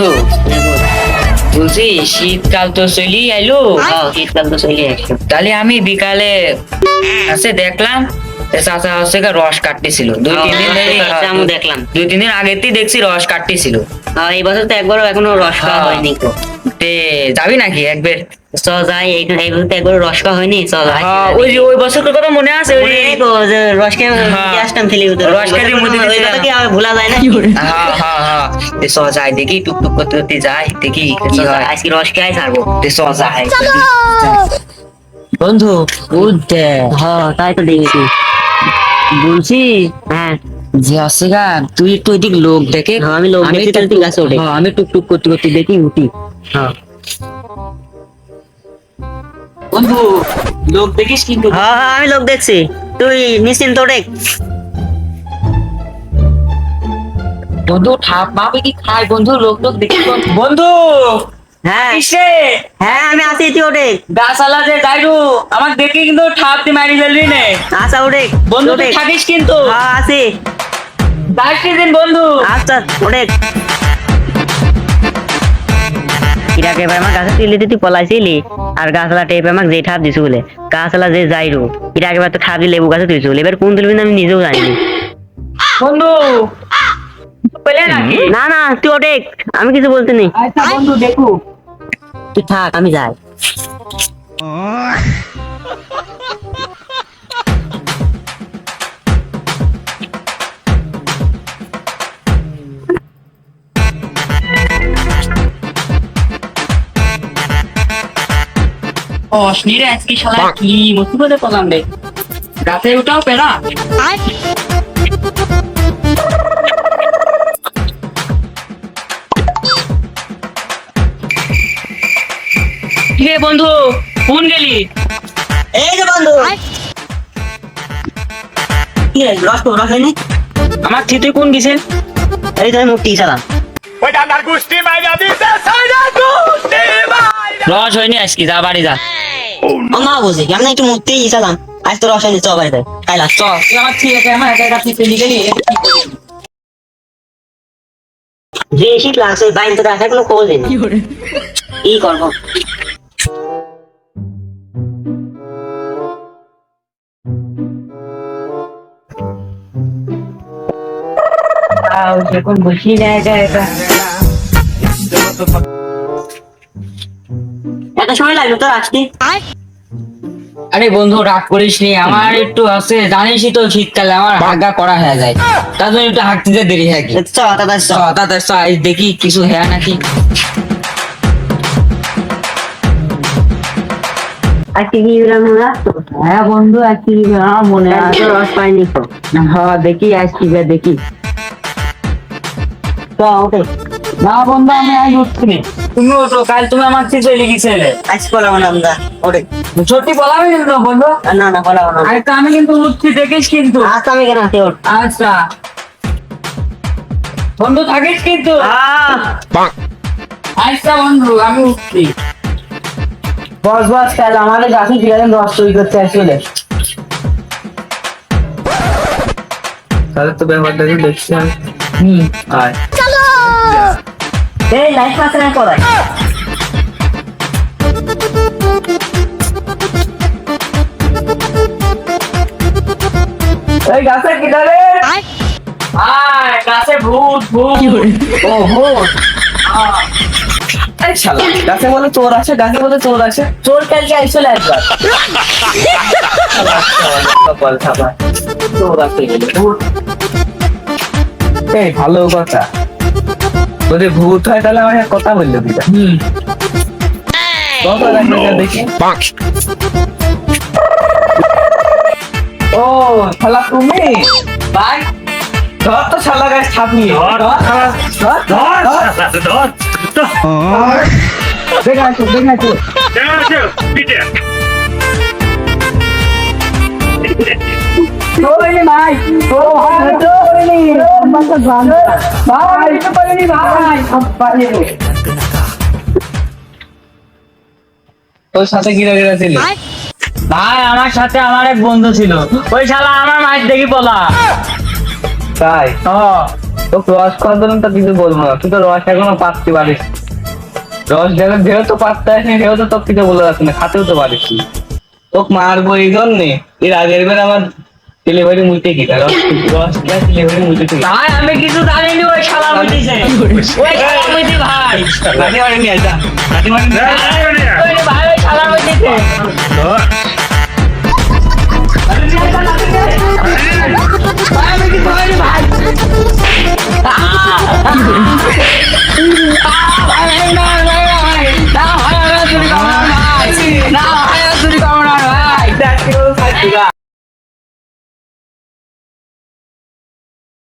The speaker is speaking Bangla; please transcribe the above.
বন্ধু বলছি শীতকাল তো চলেই আইলো। শীতকাল তো চলে আসছে। তাহলে আমি বিকালে আছে দেখলাম চাচা হচ্ছে গিয়ে রস কাটতেছিল আমি দেখলাম 2-3 দিন আগেতেই দেখছি রস কাটতেছিল। এই বছর তো একবারও এখনো রস খাওয়া হয়নি তো। তে যাবি নাকি একবার? চ যাই, এই বছর তো একবারও রস খাওয়া হয়নি। চ যাই। ওই যে ওই বছরের কথা মনে আছে? ওই মনে নেই তো যে রস খেয়ে আসতাম ফেলে রস খেতে মধ্যে ওই কথা কি আর ভোলা যায় না? হ্যাঁ চ যাই দেখি টুকটুক করতে করতে যাই দেখি কি হয়। আজকে রস খেয়ে ছাড়বো। চ যাই বন্ধু উঠে। হ্যাঁ তাই তো দেখেছি। বলছি হ্যাঁ যে আছে গা, তুই একটু ওইদিক লোক দেখে। আমি লোক দেখি তাহলে তুই গাছে ওঠে। আমি টুকটুক করতে করতে দেখি উঠি। হ্যাঁ বন্ধু লোক দেখিস কিন্তু। হ্যাঁ আমি লোক দেখছি, তুই নিশ্চিন্ত ওঠে। বন্ধু ঠাপ মাপে কি খায় বন্ধু? লোক লোক দেখি বন্ধু। হ্যাঁ কিসে হ্যাঁ আমি আছি, তুই ওঠে। গাছালা যে যাইরু আমার দেখে কিন্তু ঠাপ দিয়ে মারি ফেলবি নে। আচ্ছা ওঠে বন্ধু তুই থাকিস কিন্তু। হ্যাঁ আছি। যাইস দিন বন্ধু। আচ্ছা ওঠে। ইরাকে এবার আমার গাছে তুলে তুই পলাইছিলি, আর গাছলা টেপে আমাকে যে ঠাপ দিছু বলে গাছলা যে যাইরু ইরাকে এবার তো ঠাপ দিয়ে লেবু গাছে তুলছি বলে, এবার কোন তুলবি না আমি নিজেও জানিনি। বন্ধু পেলে নাকি? না না তুই ওঠে, আমি কিছু বলতে নেই। আচ্ছা বন্ধু দেখু। তুই থাক আমি যাই। অশ্নীরে আজকে শালা কি মুসিবতে পড়লাম রে। গাছে উঠাও পেরা। কে বন্ধু কোন গেলি? এই যে বন্ধু কি রে, রস হয়নি? আমার থিতে কোন গেছেন? এই তো মুক্তি চালাম। রস হয়নি আজকে, যা বাড়ি যা। মা বুঝি আমি একটু মুক্তি চালাম, আজ তো রস হয়নি। চ বাড়িতে খাইলা। চ তুই আমার থিতে আমার একা থিতে নিয়ে গেলি। যে শীত লাগছে বাইন তো রাখার কোনো খোঁজ নেই। কি করবো? যখন বসি না একা একা। এত সময় লাগলো তো আসতে? আরে বন্ধু রাগ করিস নি, আমার একটু আছে জানিসই তো শীতকালে আমার হাগা করা হয়ে যায়, তার জন্য একটু হাঁটতে দেরি হয়। চ দাদা চ। দাদা দেখি কিছু হ্যাঁ নাকি। আজকে কি রাস্তা? হ্যাঁ বন্ধু আজকে আমার মনে আছে। রস পাইনি তো। হ্যাঁ দেখি আজকে দেখি। চ ওঠে। না বন্ধু আমি আজ উঠছি না, তুমি ওঠো। কাল তুমি আমার থেকে চলে গেছিলে। আজ বলাবো না আমরা। ওঠে। সত্যি বলাবে কিন্তু বন্ধু। না না বলাবো না। আরে আমি কিন্তু উঠছি দেখিস কিন্তু। আচ্ছা আমি কেন আছি? ওঠ। আচ্ছা বন্ধু থাকিস কিন্তু। আচ্ছা বন্ধু আমি উঠছি। বস কাল আমাদের গাছে গিয়ে রস তৈরি করতে আসলে। তাহলে তো ব্যাপারটা দেখছি আমি। আয় এই লাইট পাশে না পড়াই। এই গাছে কি ধরে? আয় গাছে ভূত ভূত। ও ভূত। এই শালা গাছে বলে চোর আছে, গাছে বলে চোর আছে। চোর কালকে আইসলে একবার। কপাল খাবার চোর আছে ভূত। এই ভালো কথা, যদি ভূত হয় তাহলে আমার কথা বললো দিদা। কথা দেখি। ও শালা তুমি ভাই, ধর তো শালা গাছ ছাপ নিয়ে দেখাচ্ছো। তোর সাথে গিরা ছিল ভাই? আমার সাথে আমার এক বন্ধু ছিল, ওই শালা আমার মায়ের দেখি পলা। তাই তোকে রস খাওয়ার জন্য তো কিছু বলবো না, তুই তো রস এখনো পাততে পারিস। রস যেহেতু পাততে আসেনি সেহেতু তোকে কিছু বলে যাচ্ছে না, খাতেও তো পারিস তুই। তোকে মারবো এই জন্যে, এর আগের বার আমার ডেলিভারি মুইতে গেছে, রস ডেলিভারি মুইতে গেছে। ভাই আমি কিছু জানিনি, ওই শালা মুইতেছে, ওই শালা মুইতে ভাই, লাঠি মারি নিয়ে আসা, লাঠি মারি নিয়ে আসা। ওই ভাই ওই শালা মুইতেছে।